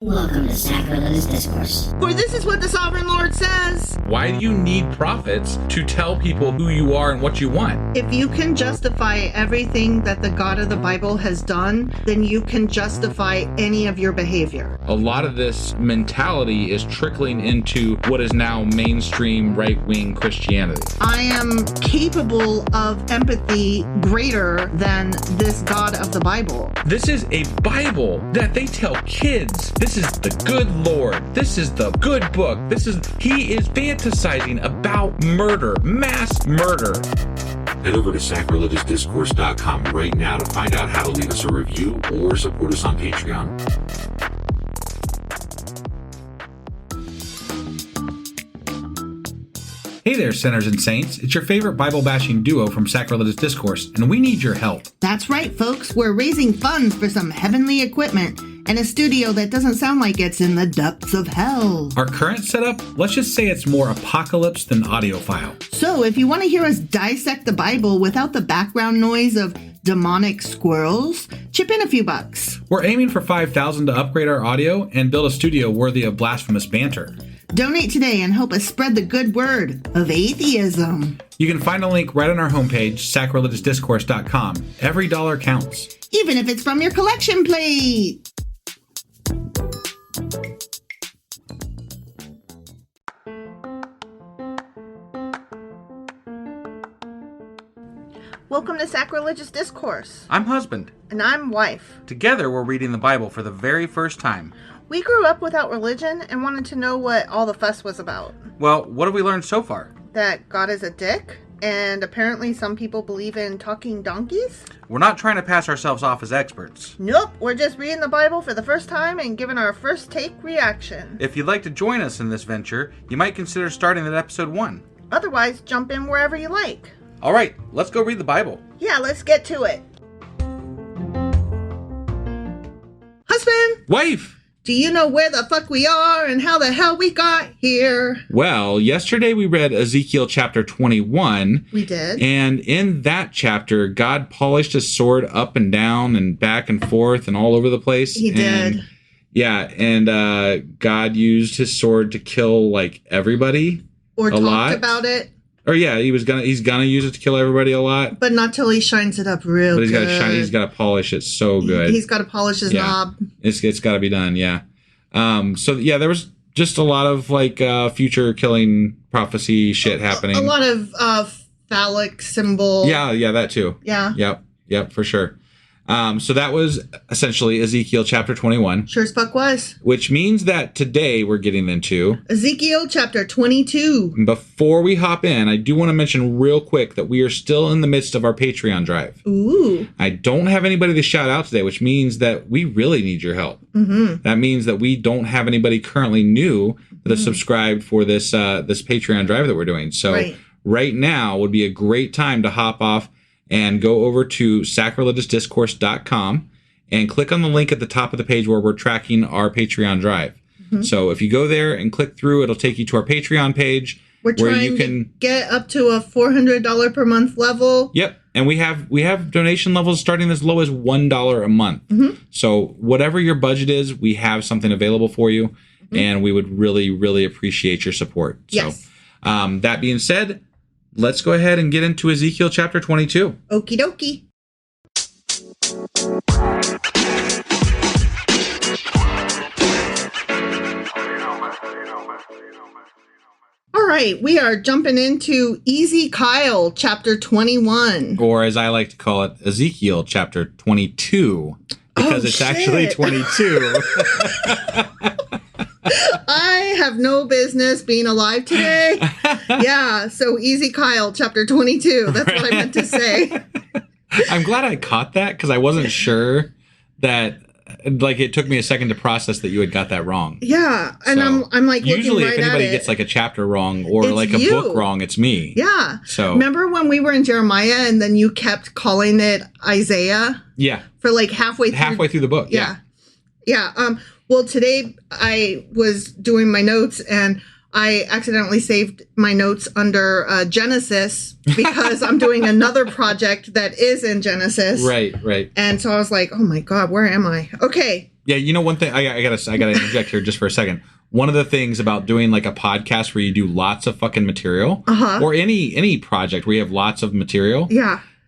Welcome to Sacrilegious Discourse. For this is what the Sovereign Lord says. Why do you need prophets to tell people who you are and what you want? If you can justify everything that the God of the Bible has done, then you can justify any of your behavior. A lot of this mentality is trickling into what is now mainstream right-wing Christianity. I am capable of empathy greater than this God of the Bible. This is a Bible that they tell kids. This is the good Lord. This is the good book. He is fantasizing about murder, mass murder. Head over to sacrilegiousdiscourse.com right now to find out how to leave us a review or support us on Patreon. Hey there, sinners and saints. It's your favorite Bible-bashing duo from Sacrilegious Discourse, and we need your help. That's right, folks. We're raising funds for some heavenly equipment and a studio that doesn't sound like it's in the depths of hell. Our current setup, let's just say it's more apocalypse than audiophile. So if you want to hear us dissect the Bible without the background noise of demonic squirrels, chip in a few bucks. We're aiming for $5,000 to upgrade our audio and build a studio worthy of blasphemous banter. Donate today and help us spread the good word of atheism. You can find a link right on our homepage, sacrilegiousdiscourse.com. Every dollar counts. Even if it's from your collection plate. Welcome to Sacrilegious Discourse. I'm husband. And I'm wife. Together, we're reading the Bible for the very first time. We grew up without religion and wanted to know what all the fuss was about. Well, what have we learned so far? That God is a dick, and apparently some people believe in talking donkeys. We're not trying to pass ourselves off as experts. Nope, we're just reading the Bible for the first time and giving our first take reaction. If you'd like to join us in this venture, you might consider starting at episode 1. Otherwise, jump in wherever you like. All right, let's go read the Bible. Yeah, let's get to it. Husband! Wife! Do you know where the fuck we are and how the hell we got here? Well, yesterday we read Ezekiel chapter 21. We did. And in that chapter, God polished his sword up and down and back and forth and all over the place. He did. Yeah, and God used his sword to kill, like, everybody. Or talked lot. about it. Or yeah, he's gonna use it to kill everybody a lot. But not till he shines it up real good. But he's gotta polish it so good. He's gotta polish his knob. It's gotta be done, yeah. So yeah, there was just a lot of like future killing prophecy shit happening. A lot of phallic symbol. Yeah, that too. Yeah. Yep, for sure. So that was essentially Ezekiel chapter 21. Sure as fuck was. Which means that today we're getting into Ezekiel chapter 22. Before we hop in, I do want to mention real quick that we are still in the midst of our Patreon drive. Ooh. I don't have anybody to shout out today, which means that we really need your help. Mm-hmm. That means that we don't have anybody currently new that is subscribed for this Patreon drive that we're doing. So right now would be a great time to hop off and go over to sacrilegiousdiscourse.com and click on the link at the top of the page where we're tracking our Patreon drive. Mm-hmm. So if you go there and click through, it'll take you to our Patreon page. We're trying to get up to a $400 per month level. Yep. And we have donation levels starting as low as $1 a month. Mm-hmm. So whatever your budget is, we have something available for you. Mm-hmm. And we would really, really appreciate your support. Yes. So that being said, let's go ahead and get into Ezekiel chapter 22. Okie dokie. All right, we are jumping into Ezekiel chapter 21. Or as I like to call it, Ezekiel chapter 22. Because it's actually 22. I have no business being alive today. Yeah, so Ezekiel chapter 22. That's what I meant to say. I'm glad I caught that because I wasn't sure that, like, it took me a second to process that you had got that wrong. Yeah, and so, I'm like looking usually right if anybody at it. gets like a chapter wrong or It's like a you. book wrong, it's me. Yeah. So remember when we were in Jeremiah and then you kept calling it Isaiah? Yeah. For like halfway through the book. Yeah. Well, today I was doing my notes and I accidentally saved my notes under Genesis because I'm doing another project that is in Genesis. Right. And so I was like, oh my God, where am I? Okay. Yeah, you know, one thing I gotta interject here just for a second. One of the things about doing like a podcast where you do lots of fucking material, or any project where you have lots of material,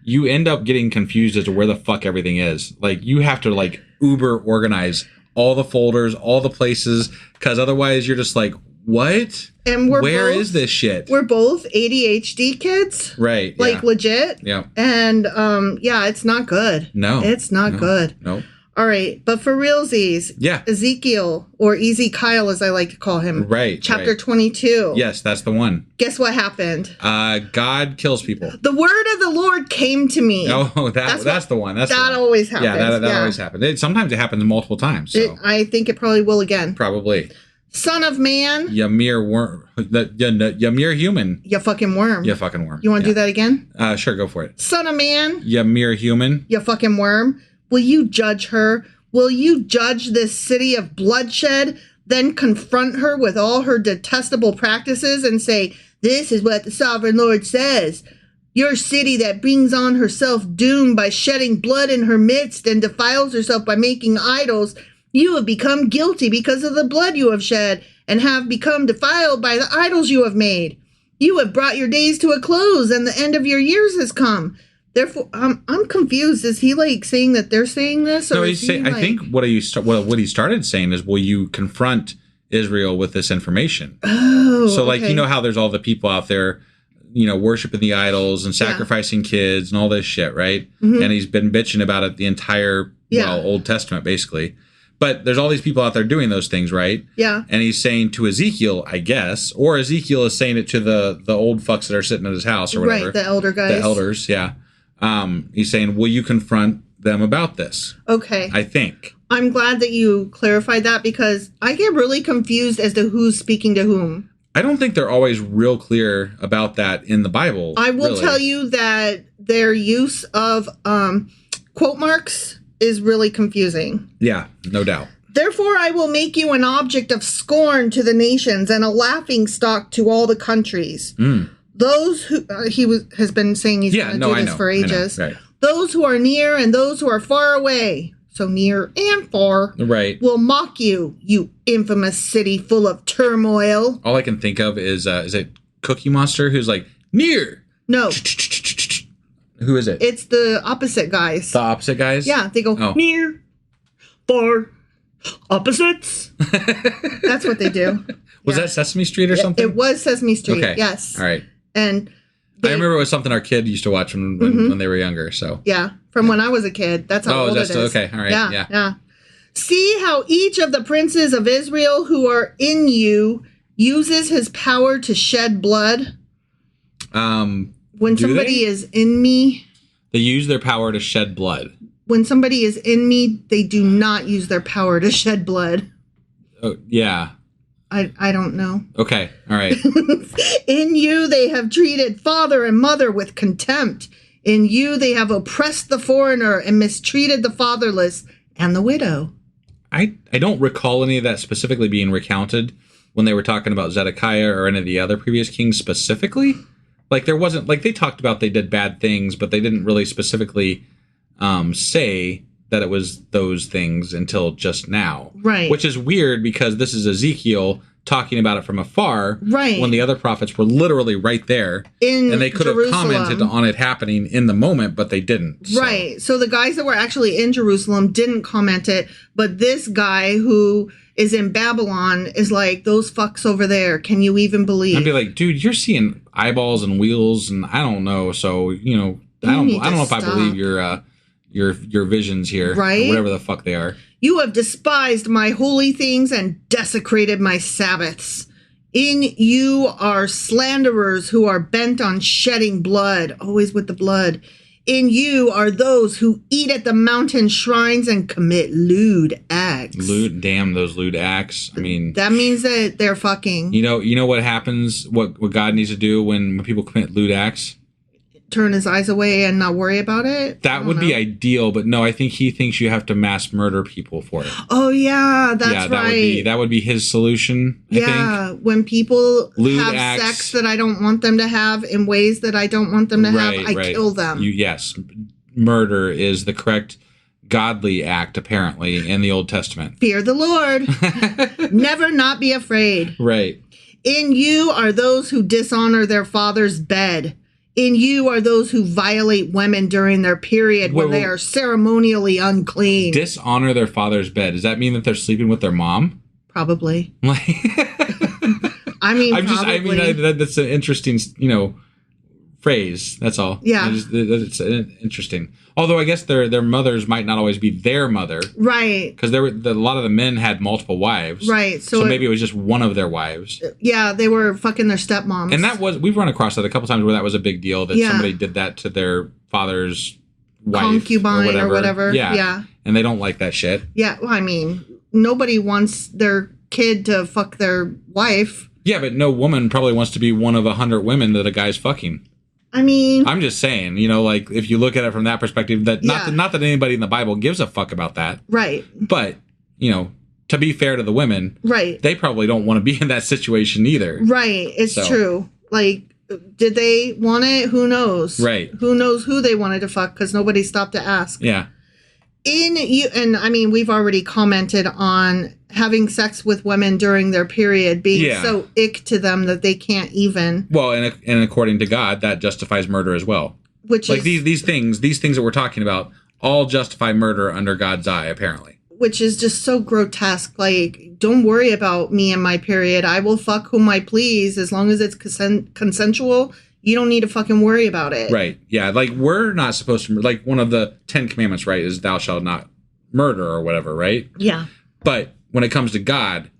you end up getting confused as to where the fuck everything is. Like you have to like uber organize all the folders, all the places, because otherwise you're just like, what? And where is this shit? We're both ADHD kids, right? Like legit, yeah. And it's not good. No, it's not good. No. All right, but for realsies, Ezekiel, or Easy Kyle as I like to call him, chapter 22. Yes, that's the one. Guess what happened? God kills people. The word of the Lord came to me. Oh, that's the one. That always happens. Yeah, that always happens. Sometimes it happens multiple times. So. I think it probably will again. Probably. Son of man. You mere worm. You mere human. You fucking worm. You fucking worm. You want to do that again? Sure, go for it. Son of man. You mere human. You fucking worm. Will you judge her? Will you judge this city of bloodshed, then confront her with all her detestable practices and say, this is what the sovereign Lord says. Your city that brings on herself doom by shedding blood in her midst and defiles herself by making idols, you have become guilty because of the blood you have shed and have become defiled by the idols you have made. You have brought your days to a close and the end of your years has come. Therefore, I'm confused. Is he like saying that they're saying this? Or no, he's saying. I think what he started saying is, will you confront Israel with this information? Oh, so like you know how there's all the people out there, you know, worshiping the idols and sacrificing kids and all this shit, right? Mm-hmm. And he's been bitching about it the entire Old Testament, basically. But there's all these people out there doing those things, right? Yeah. And he's saying to Ezekiel, I guess, or Ezekiel is saying it to the old fucks that are sitting at his house or whatever. Right, the elder guys. The elders, yeah. He's saying, will you confront them about this? Okay. I think. I'm glad that you clarified that because I get really confused as to who's speaking to whom. I don't think they're always real clear about that in the Bible. I will tell you that their use of quote marks is really confusing. Yeah, no doubt. Therefore, I will make you an object of scorn to the nations and a laughing stock to all the countries. Those who has been saying he's going to do this for ages. Right. Those who are near and those who are far away, so near and far, will mock you, you infamous city full of turmoil. All I can think of is it Cookie Monster who's like, near? No. Who is it? It's the opposite guys. The opposite guys? Yeah, they go near, far, opposites. That's what they do. Was that Sesame Street or something? It was Sesame Street, okay. Yes. All right. And I remember it was something our kid used to watch when they were younger. So from when I was a kid. That's how old it is. Okay. All right. Yeah. See how each of the princes of Israel who are in you uses his power to shed blood. When somebody is in me, they use their power to shed blood. When somebody is in me, they do not use their power to shed blood. Oh, yeah. I don't know. Okay. All right. In you, they have treated father and mother with contempt. In you, they have oppressed the foreigner and mistreated the fatherless and the widow. I don't recall any of that specifically being recounted when they were talking about Zedekiah or any of the other previous kings specifically. Like there wasn't, like they talked about they did bad things, but they didn't really specifically say that it was those things until just now. Right. Which is weird because this is Ezekiel talking about it from afar. Right. When the other prophets were literally right there. And they could have commented on it happening in the moment, but they didn't. So. Right. So the guys that were actually in Jerusalem didn't comment it, but this guy who is in Babylon is like, those fucks over there, can you even believe? I'd be like, dude, you're seeing eyeballs and wheels and I don't know. So, you know, I don't know if I believe your visions here, right? Or whatever the fuck they are. You have despised my holy things and desecrated my Sabbaths. In you are slanderers who are bent on shedding blood, always with the blood. In you are those who eat at the mountain shrines and commit lewd acts. Damn those lewd acts. I mean, that means that they're fucking. You know what happens? What God needs to do when people commit lewd acts? Turn his eyes away and not worry about it? That would be ideal, but no, I think he thinks you have to mass murder people for it. Oh, yeah, that's right. That would be his solution, I think. When people have sex that I don't want them to have in ways that I don't want them to have, I kill them. Yes, murder is the correct godly act, apparently, in the Old Testament. Fear the Lord. Never not be afraid. Right. In you are those who dishonor their father's bed. In you are those who violate women during their period when they are ceremonially unclean. Dishonor their father's bed. Does that mean that they're sleeping with their mom? Probably. Like, I mean, that's an interesting, phrase. That's all. Yeah. It's interesting. Although I guess their mothers might not always be their mother. Right. Because a lot of the men had multiple wives. Right. So maybe it was just one of their wives. Yeah, they were fucking their stepmoms. And we've run across that a couple times where that was a big deal, that somebody did that to their father's wife. Concubine or whatever. Yeah. And they don't like that shit. Yeah. Well, I mean, nobody wants their kid to fuck their wife. Yeah, but no woman probably wants to be one of 100 women that a guy's fucking. I mean, I'm just saying, like if you look at it from that perspective, that not that anybody in the Bible gives a fuck about that. Right. But, to be fair to the women, right, they probably don't want to be in that situation either. Right. It's true. Like, did they want it? Who knows? Right. Who knows who they wanted to fuck, because nobody stopped to ask. Yeah. And I mean, we've already commented on having sex with women during their period being so ick to them that they can't even. Well, and according to God, that justifies murder as well. Which like is, these things that we're talking about all justify murder under God's eye, apparently. Which is just so grotesque. Like, don't worry about me and my period. I will fuck whom I please as long as it's consensual. You don't need to fucking worry about it. Right. Yeah. Like, we're not supposed to, like, one of the 10 commandments, right, is thou shalt not murder or whatever, right? Yeah. But when it comes to God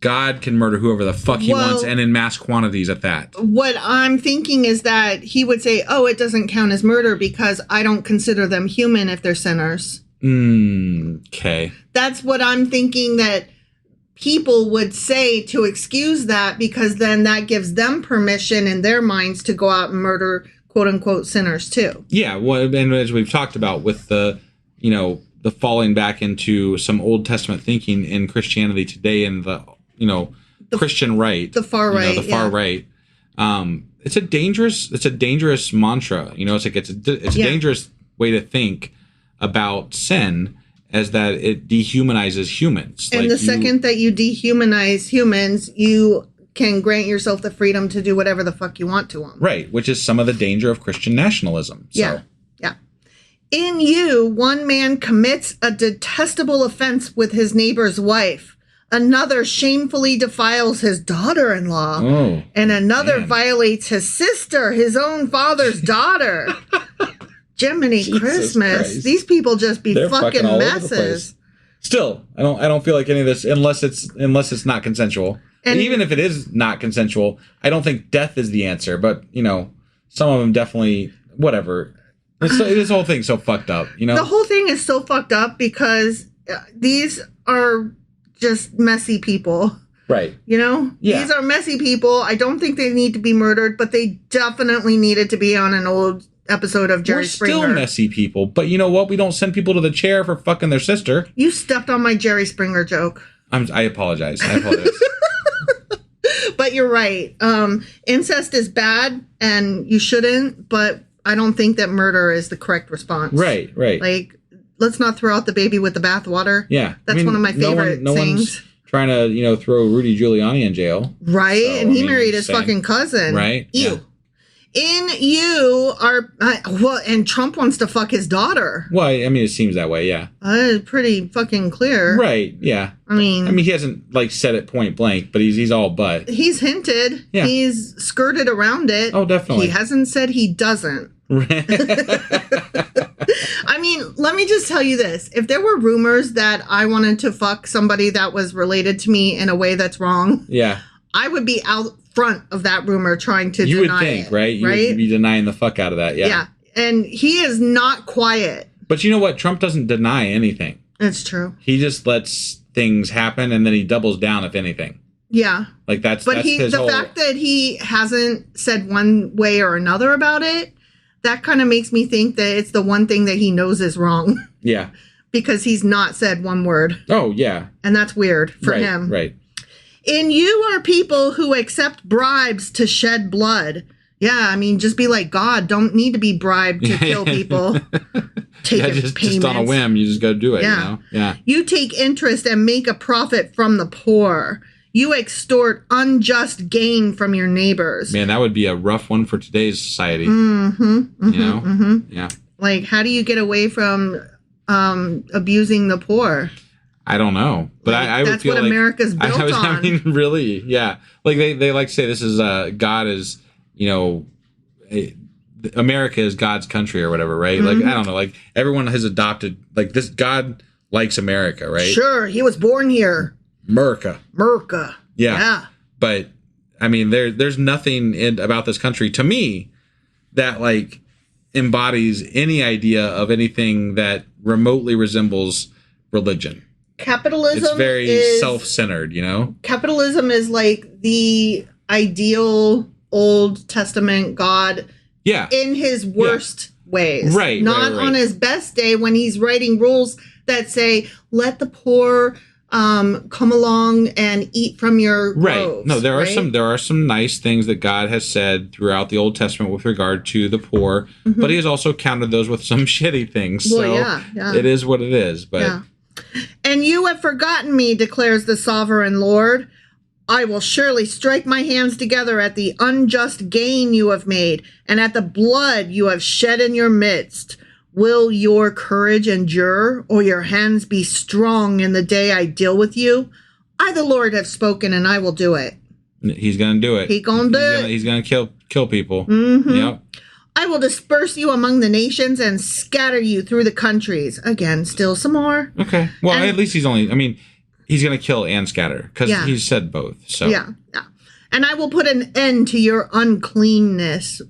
can murder whoever the fuck he wants, and in mass quantities at that. What I'm thinking is that he would say, oh, it doesn't count as murder because I don't consider them human if they're sinners. Okay. That's what I'm thinking that people would say to excuse that, because then that gives them permission in their minds to go out and murder quote unquote sinners too. Yeah. Well, and as we've talked about with the falling back into some Old Testament thinking in Christianity today, and the Christian right, the far right, right. It's a dangerous mantra. It's a dangerous way to think about sin, as that it dehumanizes humans. And the second that you dehumanize humans, you can grant yourself the freedom to do whatever the fuck you want to them. Right, which is some of the danger of Christian nationalism. So. Yeah. In you, one man commits a detestable offense with his neighbor's wife. Another shamefully defiles his daughter-in-law. Oh, and another violates his sister, his own father's daughter. Jiminy Christmas. Christ. These people just be They're fucking all messes. Still, I don't feel like any of this, unless it's not consensual. And even if it is not consensual, I don't think death is the answer. But some of them definitely, whatever. This whole thing's so fucked up. The whole thing is so fucked up because these are just messy people. Right. Yeah. These are messy people. I don't think they need to be murdered, but they definitely needed to be on an old episode of Jerry Springer. We're still messy people, but you know what? We don't send people to the chair for fucking their sister. You stepped on my Jerry Springer joke. I apologize. But you're right. Incest is bad, and you shouldn't, but I don't think that murder is the correct response. Right. Like, let's not throw out the baby with the bathwater. Yeah. That's one of my favorite no things. One's trying to, throw Rudy Giuliani in jail. Right. So, and he married his fucking cousin. Right. Ew. Yeah. In you are, and Trump wants to fuck his daughter. Well, it seems that way, yeah. It's pretty fucking clear. Right, yeah. I mean, he hasn't, said it point blank, but he's all but. He's hinted. Yeah. He's skirted around it. Oh, definitely. He hasn't said he doesn't. Let me just tell you this. If there were rumors that I wanted to fuck somebody that was related to me in a way that's wrong, yeah, I would be out front of that rumor trying to deny it. You would think, right? You would be denying the fuck out of that, yeah. Yeah, and he is not quiet. But you know what? Trump doesn't deny anything. It's true. He just lets things happen, and then he doubles down, if anything. Yeah. That's his whole... fact that he hasn't said one way or another about it, that kind of makes me think that it's the one thing that he knows is wrong. Yeah. Because he's not said one word. Oh, yeah. And that's weird for him. Right. In you are people who accept bribes to shed blood. Yeah, I mean, just be like God. Don't need to be bribed to kill people. Just on a whim, you just go do it. Yeah. You know? Yeah. You take interest and make a profit from the poor. You extort unjust gain from your neighbors. Man, that would be a rough one for today's society. Mm-hmm. You know? Mm-hmm. Yeah. Like, how do you get away from abusing the poor? I don't know, but like, I would that's feel what like America's built on. I mean, really, yeah. Like they like to say this is God is, you know, America is God's country or whatever, right? Mm-hmm. Like I don't know, like everyone has adopted like this. God likes America, right? Sure, he was born here. America. Yeah. But I mean, there's nothing about this country to me that like embodies any idea of anything that remotely resembles religion. Capitalism it's very is self-centered, you know? Capitalism is like the ideal Old Testament God in his worst ways. Right. Not on his best day when he's writing rules that say, let the poor come along and eat from your groves. No, there are some nice things that God has said throughout the Old Testament with regard to the poor, but he has also countered those with some shitty things. Well, so it is what it is. But And you have forgotten me, declares the sovereign Lord. I will surely strike my hands together at the unjust gain you have made, and at the blood you have shed in your midst. Will your courage endure, or your hands be strong in the day I deal with you? I, the Lord, have spoken, and I will do it. He's going to do it. He's going to do it. He's going to kill people. Mm-hmm. Yep. I will disperse you among the nations and scatter you through the countries. Again, still some more. Okay. Well, at least he's going to kill and scatter, because he said both. So Yeah. And I will put an end to your uncleanness.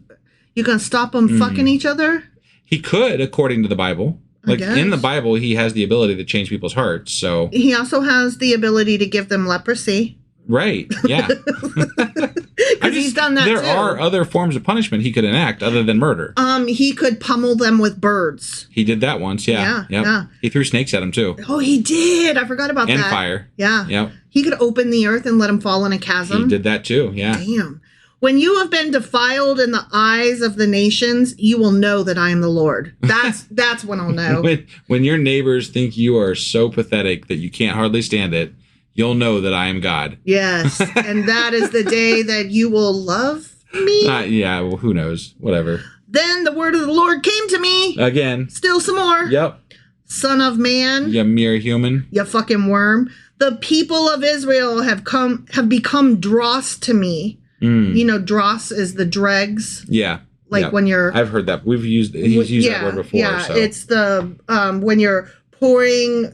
You going to stop them fucking each other? He could, according to the Bible. Like in the Bible, he has the ability to change people's hearts. So he also has the ability to give them leprosy. Right. Yeah. Because he's done that there too. There are other forms of punishment he could enact other than murder. He could pummel them with birds. He did that once. Yeah. Yeah. He threw snakes at him too. Oh, he did. I forgot about that. And fire. Yeah. Yep. He could open the earth and let him fall in a chasm. He did that too. Yeah. Damn. When you have been defiled in the eyes of the nations, you will know that I am the Lord. That's when I'll know. when your neighbors think you are so pathetic that you can't hardly stand it, you'll know that I am God. Yes. And that is the day that you will love me. Yeah. Well, who knows? Whatever. Then the word of the Lord came to me. Again. Still some more. Yep. Son of man. You mere human. You fucking worm. The people of Israel have become dross to me. You know, dross is the dregs. Yeah. Like when you're... I've heard that. He's used that word before. Yeah, so. It's the... when you're pouring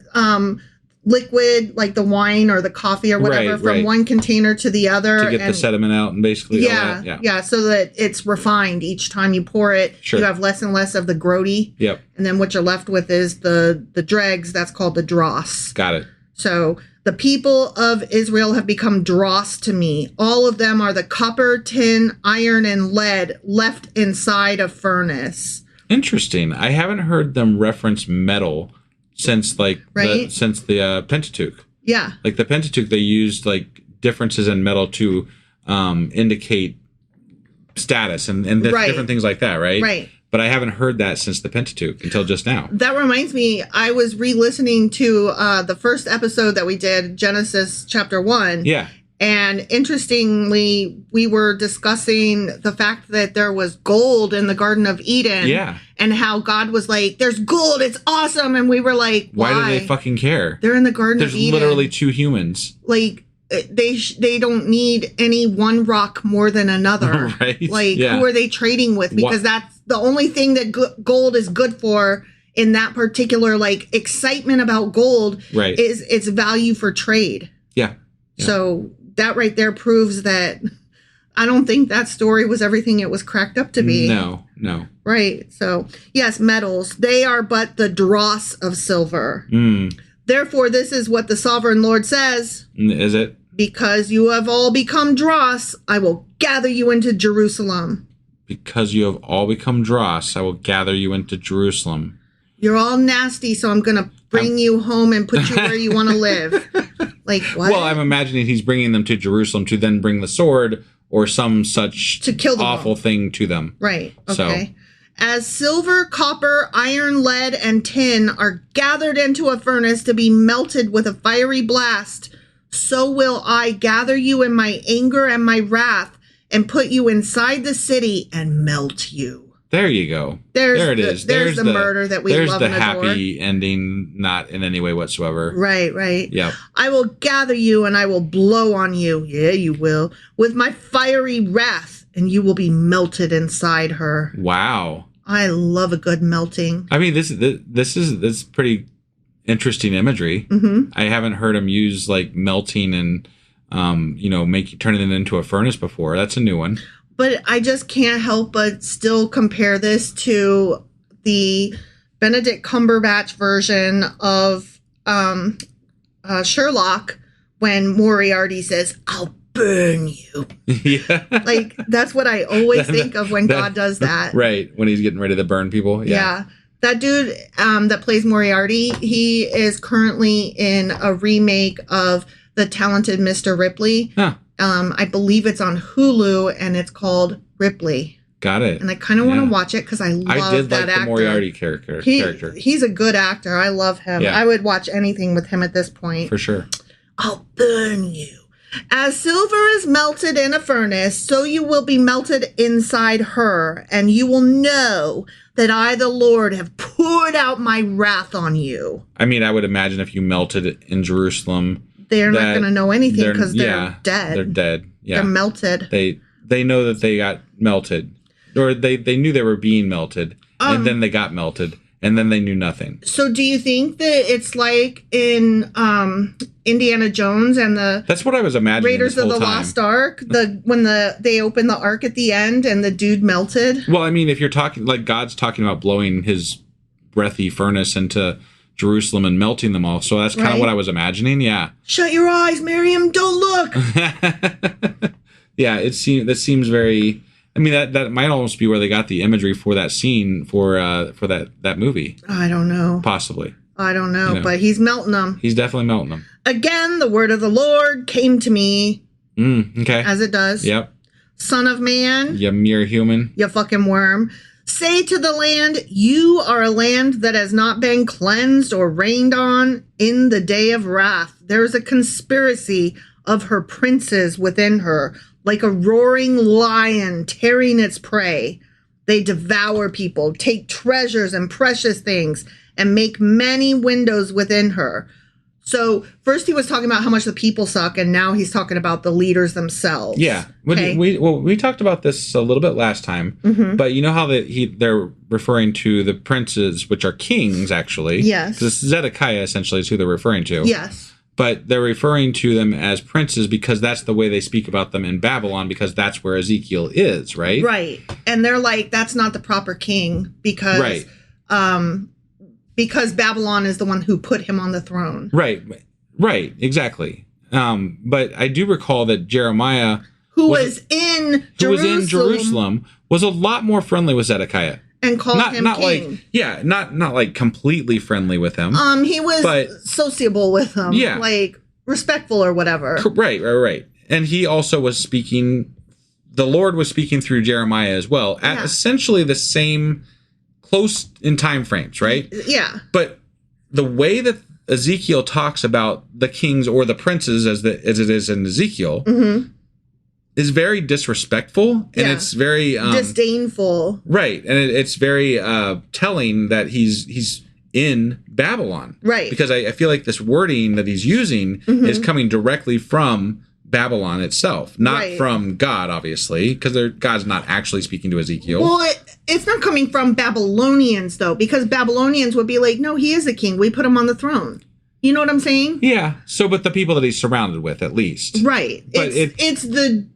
liquid, like the wine or the coffee or whatever, from one container to the other. To get the sediment out and basically all that. Yeah, so that it's refined each time you pour it. Sure. You have less and less of the grody. Yep. And then what you're left with is the dregs. That's called the dross. Got it. So... The people of Israel have become dross to me. All of them are the copper, tin, iron, and lead left inside a furnace. Interesting. I haven't heard them reference metal since the Pentateuch. Yeah. Like the Pentateuch, they used like differences in metal to indicate status and different things like that, right? Right. But I haven't heard that since the Pentateuch until just now. That reminds me, I was re-listening to the first episode that we did, Genesis chapter 1. Yeah. And interestingly, we were discussing the fact that there was gold in the Garden of Eden. Yeah. And how God was like, there's gold, it's awesome. And we were like, why? Why do they fucking care? They're in the Garden of Eden. There's literally two humans. Like, they don't need any one rock more than another. Right. Like, who are they trading with? Because that's the only thing that gold is good for in that particular, like, excitement about gold is its value for trade. Yeah. So that right there proves that I don't think that story was everything it was cracked up to be. No. Right. So, yes, metals. They are but the dross of silver. Therefore, this is what the sovereign Lord says. Is it? Because you have all become dross, I will gather you into Jerusalem. Because you have all become dross, I will gather you into Jerusalem. You're all nasty, so I'm going to bring you home and put you where you want to live. Like, what? Well, I'm imagining he's bringing them to Jerusalem to then bring the sword or some such to kill them awful all. thing to them. Right. Okay. So. As silver, copper, iron, lead, and tin are gathered into a furnace to be melted with a fiery blast, so will I gather you in my anger and my wrath and put you inside the city and melt you. There you go. There it is. There's the murder that we love and adore. There's the happy ending, not in any way whatsoever. Right. Yep. I will gather you and I will blow on you. Yeah, you will. With my fiery wrath. And you will be melted inside her. Wow. I love a good melting. I mean, this is pretty interesting imagery. Mm-hmm. I haven't heard him use like melting and, turning it into a furnace before. That's a new one. But I just can't help but still compare this to the Benedict Cumberbatch version of Sherlock when Moriarty says, "I'll burn you." Yeah. Like, that's what I always think of when God does that. Right. When he's getting ready to burn people. Yeah. That dude that plays Moriarty, he is currently in a remake of The Talented Mr. Ripley. Huh. I believe it's on Hulu and it's called Ripley. Got it. And I kind of want to watch it because I love that actor. I did like the Moriarty character. He's a good actor. I love him. Yeah. I would watch anything with him at this point. For sure. I'll burn you. As silver is melted in a furnace, so you will be melted inside her, and you will know that I, the Lord, have poured out my wrath on you. I mean, I would imagine if you melted it in Jerusalem, they're not going to know anything because they're dead. They're dead. Yeah. They're melted. They know that they got melted, or they knew they were being melted, and then they got melted, and then they knew nothing. So do you think that it's like in Indiana Jones and that's what I was imagining. Raiders of the Lost Ark, when they opened the ark at the end and the dude melted? Well, I mean, if you're talking like God's talking about blowing his breathy furnace into Jerusalem and melting them all, so that's kind of what I was imagining. Yeah. Shut your eyes, Miriam. Don't look. Yeah, that seems very. I mean, that might almost be where they got the imagery for that scene for that movie. I don't know. Possibly. I don't know, but he's melting them. He's definitely melting them. Again, the word of the Lord came to me. Okay. As it does. Yep. Son of man. You mere human. You fucking worm. Say to the land, you are a land that has not been cleansed or rained on in the day of wrath. There is a conspiracy of her princes within her, like a roaring lion tearing its prey. They devour people, take treasures and precious things, and make many windows within her. So first he was talking about how much the people suck, and now he's talking about the leaders themselves. Yeah. Okay. We talked about this a little bit last time, but you know how they're referring to the princes, which are kings, actually. Yes. Because Zedekiah essentially is who they're referring to. Yes. But they're referring to them as princes because that's the way they speak about them in Babylon, because that's where Ezekiel is, right? Right. And they're like, that's not the proper king because Babylon is the one who put him on the throne. Right, exactly. But I do recall that Jeremiah, who was in Jerusalem, was a lot more friendly with Zedekiah. And called him king. Not like completely friendly with him. He was sociable with him. Yeah. Like respectful or whatever. Right. And he also was speaking, the Lord was speaking through Jeremiah as well, at essentially the same, close in time frames, right? Yeah. But the way that Ezekiel talks about the kings or the princes as it is in Ezekiel is very disrespectful, and it's very disdainful. Right. And it's very telling that he's in Babylon. Right. Because I feel like this wording that he's using is coming directly from Babylon itself, not from God, obviously, because God's not actually speaking to Ezekiel. Well, it's not coming from Babylonians, though, because Babylonians would be like, no, he is a king. We put him on the throne. You know what I'm saying? Yeah. So, but the people that he's surrounded with, at least. Right. But it's the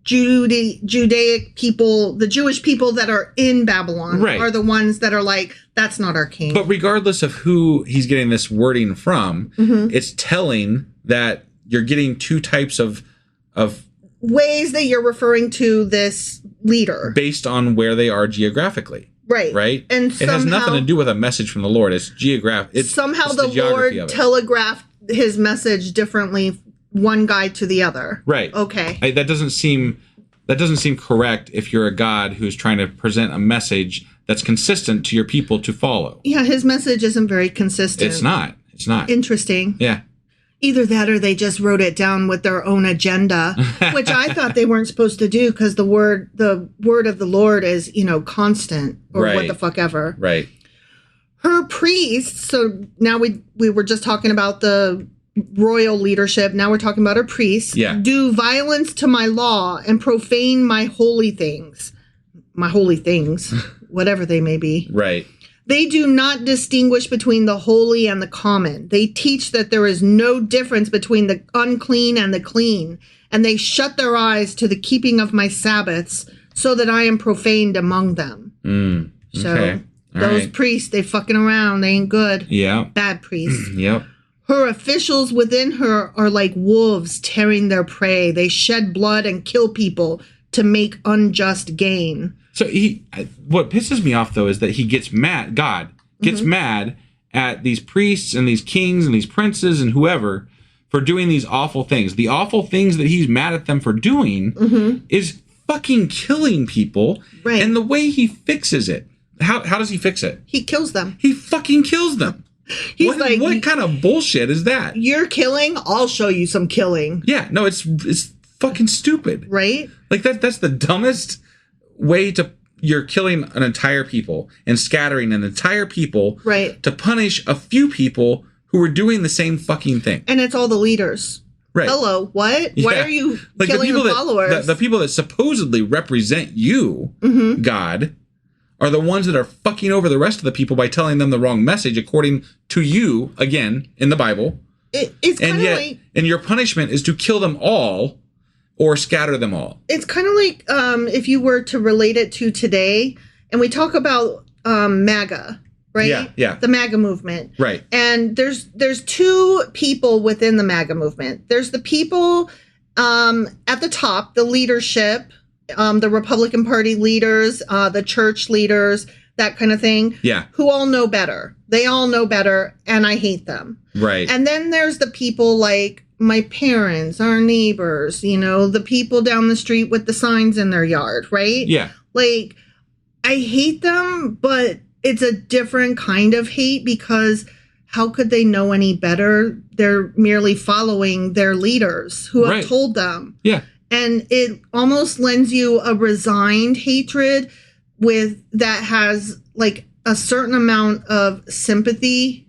Judaic people, the Jewish people that are in Babylon are the ones that are like, that's not our king. But regardless of who he's getting this wording from, it's telling that you're getting two types of ways that you're referring to this leader based on where they are geographically. Right. And it has nothing to do with a message from the Lord. It's geographic. Somehow the Lord telegraphed his message differently, one guy to the other. Right. Okay. That doesn't seem correct if you're a God who's trying to present a message that's consistent to your people to follow. Yeah, his message isn't very consistent. It's not. Interesting. Yeah. Either that or they just wrote it down with their own agenda, which I thought they weren't supposed to do because the word of the Lord is, constant or what the fuck ever. Right. Her priests, so now we were just talking about the royal leadership. Now we're talking about her priests. Yeah. Do violence to my law and profane my holy things. My holy things, whatever they may be. Right. They do not distinguish between the holy and the common. They teach that there is no difference between the unclean and the clean, and they shut their eyes to the keeping of my Sabbaths, so that I am profaned among them. So those priests, they fucking around. They ain't good. Yeah. Bad priests. Yep. Her officials within her are like wolves tearing their prey. They shed blood and kill people to make unjust gain. So what pisses me off though is that he gets mad. God gets mad at these priests and these kings and these princes and whoever for doing these awful things. The awful things that he's mad at them for doing is fucking killing people. Right. And the way he fixes it, how does he fix it? He kills them. He fucking kills them. He's what kind of bullshit is that? You're killing, I'll show you some killing. Yeah, no, it's fucking stupid. Right? Like that's the dumbest way you're killing an entire people and scattering an entire people to punish a few people who are doing the same fucking thing. And it's all the leaders. Right. Hello, what? Yeah. Why are you like killing the followers? The people that supposedly represent you, God, are the ones that are fucking over the rest of the people by telling them the wrong message according to you, again, in the Bible. It's kind of like... And your punishment is to kill them all or scatter them all. It's kind of like if you were to relate it to today, and we talk about MAGA, right? Yeah. The MAGA movement. Right. And there's two people within the MAGA movement. There's the people at the top, the leadership, the Republican Party leaders, the church leaders, that kind of thing. Yeah. Who all know better. They all know better, and I hate them. Right. And then there's the people like my parents, our neighbors, the people down the street with the signs in their yard, right? Yeah. Like, I hate them, but it's a different kind of hate because how could they know any better? They're merely following their leaders who have told them. Yeah. And it almost lends you a resigned hatred that has like a certain amount of sympathy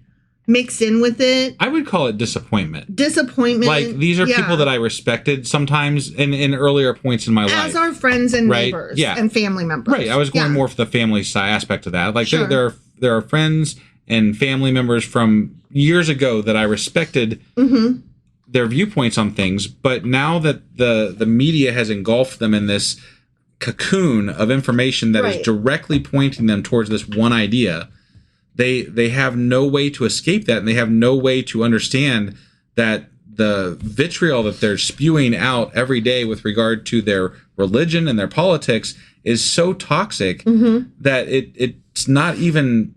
mixed in with it. I would call it disappointment. Like, these are people that I respected sometimes in earlier points in my life. As our friends and neighbors and family members. Right. I was going more for the family side aspect of that. Like there are friends and family members from years ago that I respected their viewpoints on things, but now that the media has engulfed them in this cocoon of information that is directly pointing them towards this one idea, they have no way to escape that, and they have no way to understand that the vitriol that they're spewing out every day with regard to their religion and their politics is so toxic that it's not even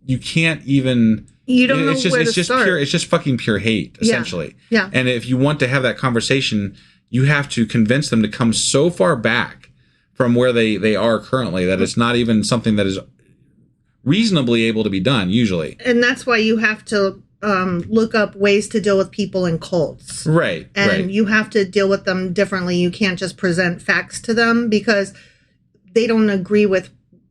you can't even. You don't know it's just, where it's to just start. It's just fucking pure hate, essentially. Yeah. And if you want to have that conversation, you have to convince them to come so far back from where they are currently that it's not even something that is reasonably able to be done, usually. And that's why you have to look up ways to deal with people in cults. Right. And you have to deal with them differently. You can't just present facts to them because they don't agree with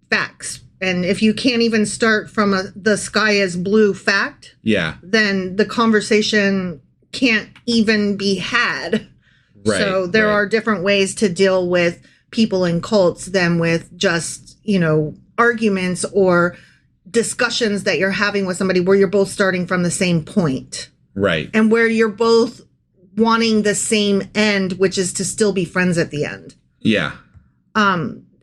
facts. And if you can't even start from the sky is blue fact, then the conversation can't even be had. Right, so there are different ways to deal with people in cults than with just, arguments or discussions that you're having with somebody where you're both starting from the same point. Right. And where you're both wanting the same end, which is to still be friends at the end. Yeah.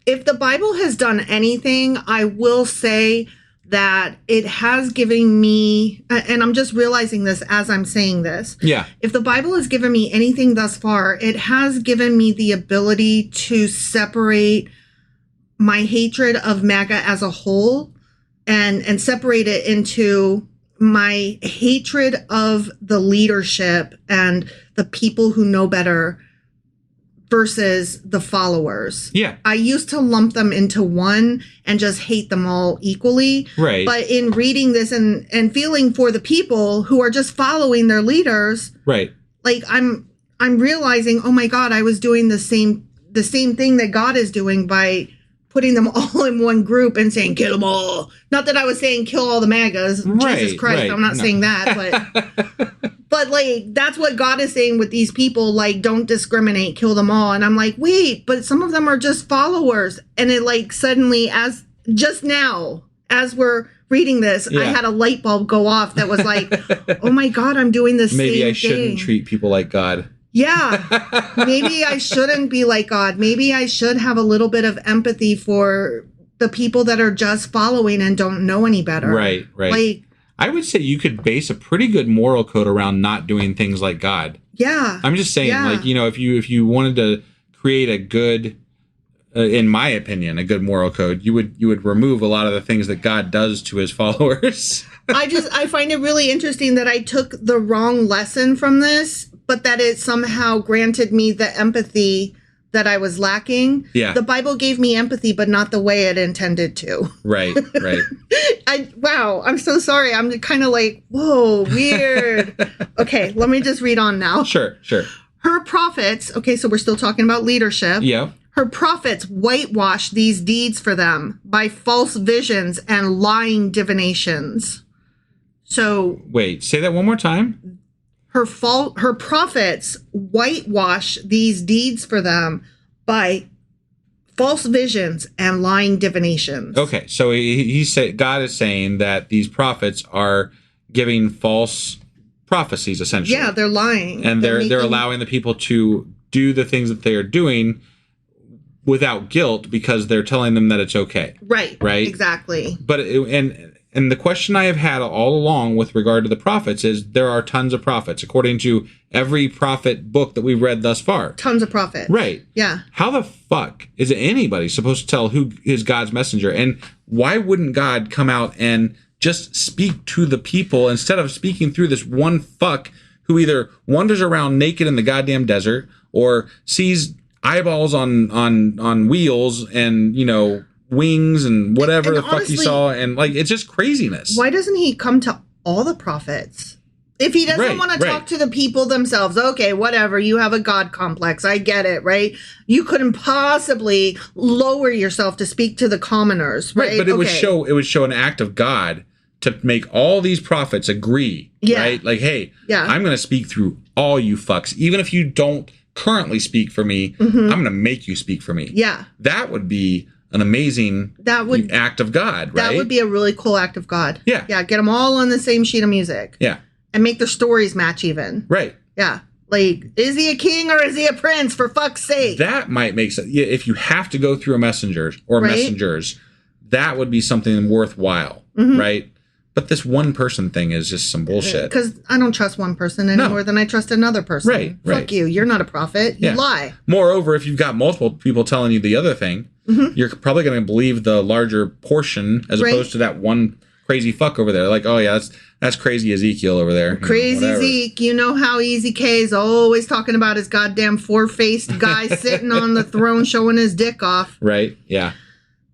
If the Bible has done anything, I will say that it has given me, and I'm just realizing this as I'm saying this. Yeah. If the Bible has given me anything thus far, it has given me the ability to separate my hatred of MAGA as a whole and separate it into my hatred of the leadership and the people who know better versus the followers. Yeah. I used to lump them into one and just hate them all equally. Right. But in reading this and feeling for the people who are just following their leaders, right. like I'm realizing, oh my God, I was doing the same thing that God is doing by putting them all in one group and saying, kill them all. Not that I was saying kill all the MAGAs. Right, Jesus Christ, right. I'm not saying that, but like, that's what God is saying with these people, like, don't discriminate, kill them all. And I'm like, wait, but some of them are just followers. And it like suddenly, as just now, as we're reading this, I had a light bulb go off that was like, oh my God, I'm doing the same thing. Maybe I shouldn't treat people like God. Yeah. Maybe I shouldn't be like God. Maybe I should have a little bit of empathy for the people that are just following and don't know any better. Right, right. Like, I would say you could base a pretty good moral code around not doing things like God. Yeah. I'm just saying, like, you know, if you wanted to create a good, in my opinion, a good moral code, you would remove a lot of the things that God does to his followers. I find it really interesting that I took the wrong lesson from this, but that it somehow granted me the empathy that I was lacking. Yeah. The Bible gave me empathy, but not the way it intended to. Right, right. Wow, I'm so sorry. I'm kind of like, whoa, weird. Okay, let me just read on now. Sure. Her prophets, okay, so we're still talking about leadership. Yeah. Her prophets whitewash these deeds for them by false visions and lying divinations. So wait, say that one more time. Her prophets whitewash these deeds for them by false visions and lying divinations. Okay, so he said God is saying that these prophets are giving false prophecies, essentially. Yeah, they're lying, and they're allowing the people to do the things that they are doing without guilt because they're telling them that it's okay. Right. Exactly. But and the question I have had all along with regard to the prophets is there are tons of prophets, according to every prophet book that we've read thus far. Tons of prophets. Right. Yeah. How the fuck is anybody supposed to tell who is God's messenger? And why wouldn't God come out and just speak to the people instead of speaking through this one fuck who either wanders around naked in the goddamn desert or sees eyeballs on wheels and, you know, wings and whatever the fuck he saw, and like it's just craziness. Why doesn't he come to all the prophets? If he doesn't want to talk to the people themselves, okay, whatever, you have a God complex, I get it, right? You couldn't possibly lower yourself to speak to the commoners, right? But it would show an act of God to make all these prophets agree, right? Like, hey, I'm going to speak through all you fucks, even if you don't currently speak for me, I'm going to make you speak for me. Yeah, that would be an amazing act of God, right? That would be a really cool act of God. Yeah. Yeah, get them all on the same sheet of music. Yeah. And make their stories match even. Right. Yeah. Like, is he a king or is he a prince, for fuck's sake? That might make sense. Yeah, if you have to go through a messenger or messengers, that would be something worthwhile, right? But this one person thing is just some bullshit. Because I don't trust one person any more than I trust another person. Right. Fuck you. You're not a prophet. You lie. Moreover, if you've got multiple people telling you the other thing, you're probably going to believe the larger portion as opposed to that one crazy fuck over there. Like, oh yeah, that's crazy Ezekiel over there. Crazy Zeke. You know how Easy K is always talking about his goddamn four-faced guy sitting on the throne showing his dick off. Right. Yeah.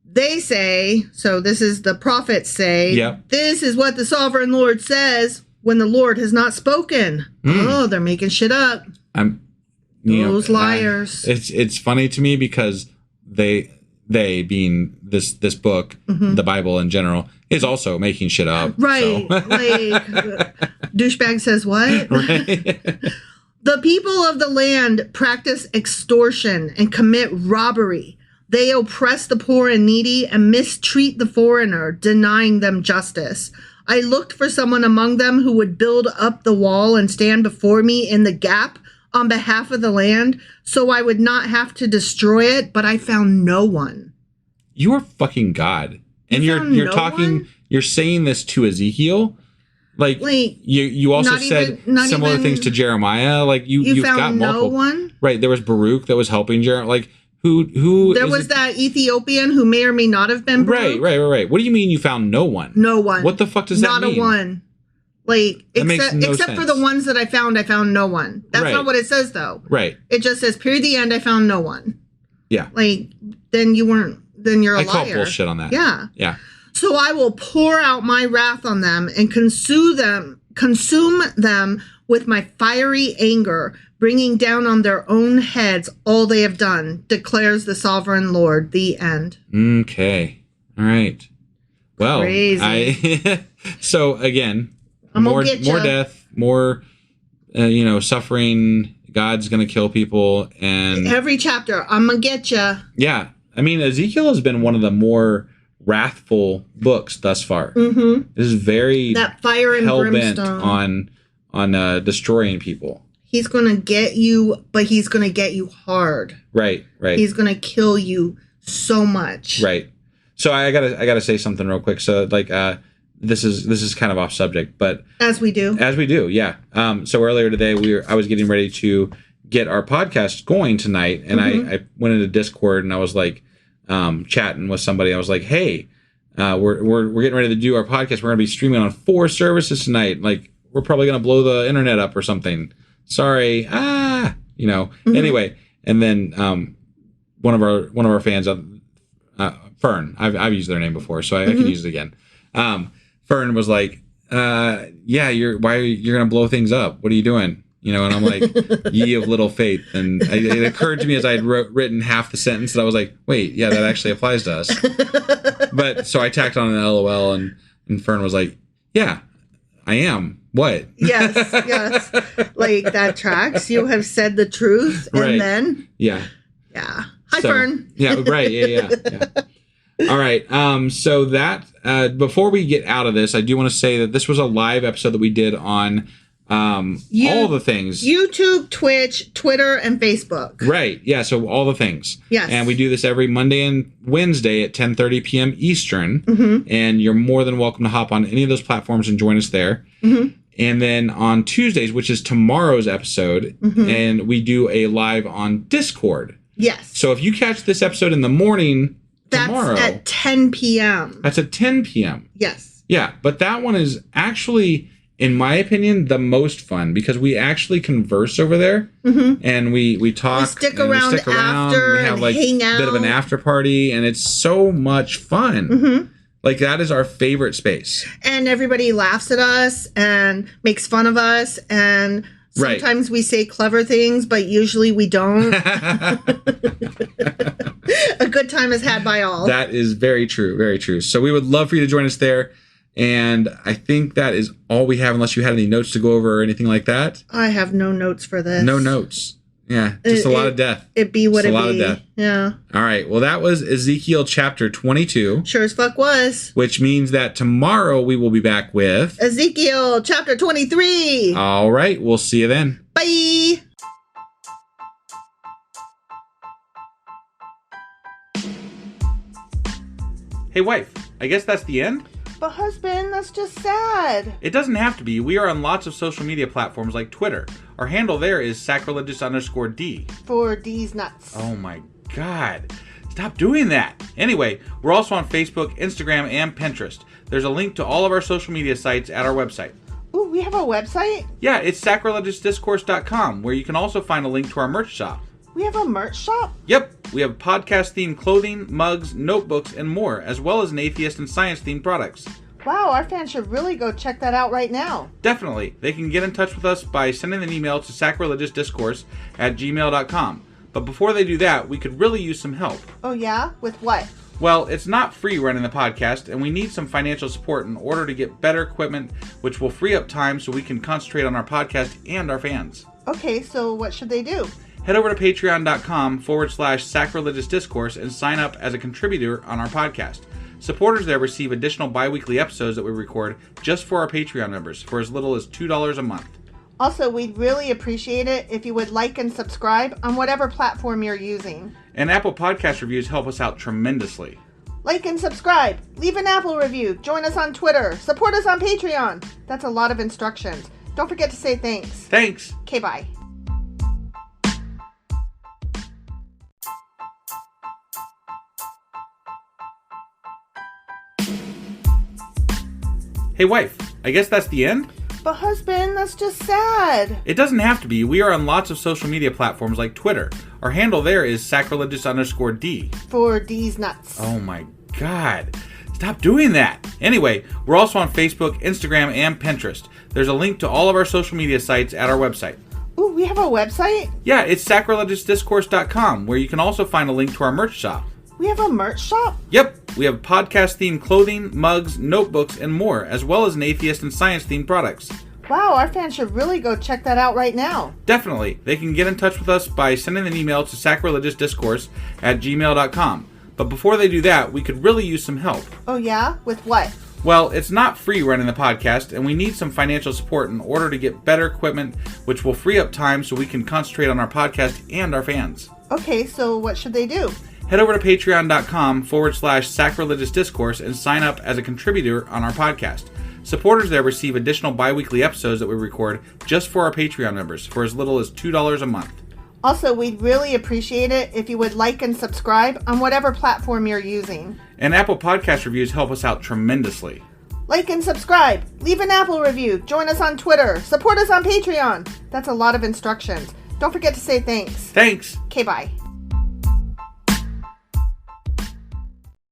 They say, so this is the prophets say, this is what the sovereign Lord says when the Lord has not spoken. Oh, they're making shit up. Those liars. It's funny to me because they being this book, the Bible in general, is also making shit up. Right. So. Like, douchebag says what? Right. The people of the land practice extortion and commit robbery. They oppress the poor and needy and mistreat the foreigner, denying them justice. I looked for someone among them who would build up the wall and stand before me in the gap on behalf of the land, so I would not have to destroy it, but I found no one. You are fucking God. And you're talking, you're saying this to Ezekiel? Like you also said similar things to Jeremiah. Like you've found got multiple. No one? Right. There was Baruch that was helping Jeremiah. Like who there was that Ethiopian who may or may not have been Baruch. Right. What do you mean you found no one? No one. What the fuck does that mean? Not a one. Like, That makes except no except for sense. the ones that I found no one. That's Right. not what it says, though. Right. It just says, period, the end, I found no one. Yeah. Like, then you're a I liar. call bullshit on that. Yeah. Yeah. So I will pour out my wrath on them and consume them with my fiery anger, bringing down on their own heads all they have done, declares the sovereign Lord. The end. Okay. All right. Well, Crazy. So again, I'm more gonna get ya. death, more suffering. God's gonna kill people, and Every chapter, I'm gonna get you. yeah, I mean, Ezekiel has been one of the more wrathful books thus far. Mm-hmm. This is very That fire and hell bent brimstone. on destroying people. He's gonna get you, but he's gonna get you hard. Right. He's gonna kill you so much. Right. So I gotta say something real quick. So like this is kind of off subject, but As we do. Yeah. So earlier today I was getting ready to get our podcast going tonight, and I went into Discord and I was like chatting with somebody. I was like, hey, we're getting ready to do our podcast. We're gonna be streaming on 4 services tonight. Like, we're probably gonna blow the internet up or something. Sorry. Anyway, and then one of our fans, Fern, I've used their name before, so I can use it again. Fern was like, you're gonna blow things up. What are you doing? And I'm like, ye of little faith. And it occurred to me as I had written half the sentence that I was like, wait, yeah, that actually applies to us. But so I tacked on an LOL, and Fern was like, yeah, I am. What? Yes. Like, that tracks. You have said the truth, and Right. then Yeah. Hi, Fern. Yeah, right. Yeah. All right. So that before we get out of this, I do want to say that this was a live episode that we did on all the things. YouTube, Twitch, Twitter, and Facebook. Right. Yeah. So all the things. Yes. And we do this every Monday and Wednesday at 10:30 p.m. Eastern. Mm-hmm. And you're more than welcome to hop on any of those platforms and join us there. Mm-hmm. And then on Tuesdays, which is tomorrow's episode, and we do a live on Discord. Yes. So if you catch this episode in the morning tomorrow, That's at 10 p.m. That's at 10 p.m. Yes. Yeah, but that one is actually, in my opinion, the most fun because we actually converse over there, and we talk. We stick around after We have and like hang a bit of an out. after party, and it's so much fun. Like, that is our favorite space. And everybody laughs at us and makes fun of us, and sometimes we say clever things, but usually we don't. A good time is had by all. That is very true. Very true. So we would love for you to join us there. And I think that is all we have, unless you had any notes to go over or anything like that. I have no notes for this. No notes. Yeah, just a lot of death. It be what just it be. a lot of death. Yeah. All right. Well, that was Ezekiel chapter 22. Sure as fuck was. Which means that tomorrow we will be back with Ezekiel chapter 23. All right. We'll see you then. Bye. Hey, wife. I guess that's the end? But husband, that's just sad. It doesn't have to be. We are on lots of social media platforms like Twitter. Our handle there is sacrilegious_D. For D's nuts. Oh my God. Stop doing that. Anyway, we're also on Facebook, Instagram, and Pinterest. There's a link to all of our social media sites at our website. Ooh, we have a website? Yeah, it's sacrilegiousdiscourse.com, where you can also find a link to our merch shop. We have a merch shop? Yep, we have podcast-themed clothing, mugs, notebooks, and more, as well as an atheist and science-themed products. Wow, our fans should really go check that out right now. Definitely. They can get in touch with us by sending an email to sacrilegiousdiscourse@gmail.com. But before they do that, we could really use some help. Oh yeah? With what? Well, it's not free running the podcast, and we need some financial support in order to get better equipment, which will free up time so we can concentrate on our podcast and our fans. Okay, so what should they do? Head over to patreon.com/sacrilegious discourse and sign up as a contributor on our podcast. Supporters there receive additional bi-weekly episodes that we record just for our Patreon members for as little as $2 a month. Also, we'd really appreciate it if you would like and subscribe on whatever platform you're using. And Apple Podcast reviews help us out tremendously. Like and subscribe. Leave an Apple review. Join us on Twitter. Support us on Patreon. That's a lot of instructions. Don't forget to say thanks. Thanks. Okay, bye. Hey, wife, I guess that's the end? But husband, that's just sad. It doesn't have to be. We are on lots of social media platforms like Twitter. Our handle there is sacrilegious_D. For D's nuts. Oh my God. Stop doing that. Anyway, we're also on Facebook, Instagram, and Pinterest. There's a link to all of our social media sites at our website. Ooh, we have a website? Yeah, it's sacrilegiousdiscourse.com, where you can also find a link to our merch shop. We have a merch shop? Yep, we have podcast-themed clothing, mugs, notebooks, and more, as well as an atheist and science-themed products. Wow, our fans should really go check that out right now. Definitely. They can get in touch with us by sending an email to sacrilegiousdiscourse@gmail.com. But before they do that, we could really use some help. Oh yeah? With what? Well, it's not free running the podcast, and we need some financial support in order to get better equipment, which will free up time so we can concentrate on our podcast and our fans. Okay, so what should they do? Head over to patreon.com/sacrilegious discourse and sign up as a contributor on our podcast. Supporters there receive additional bi-weekly episodes that we record just for our Patreon members for as little as $2 a month. Also, we'd really appreciate it if you would like and subscribe on whatever platform you're using. And Apple Podcast reviews help us out tremendously. Like and subscribe. Leave an Apple review. Join us on Twitter. Support us on Patreon. That's a lot of instructions. Don't forget to say thanks. Thanks. Okay, bye.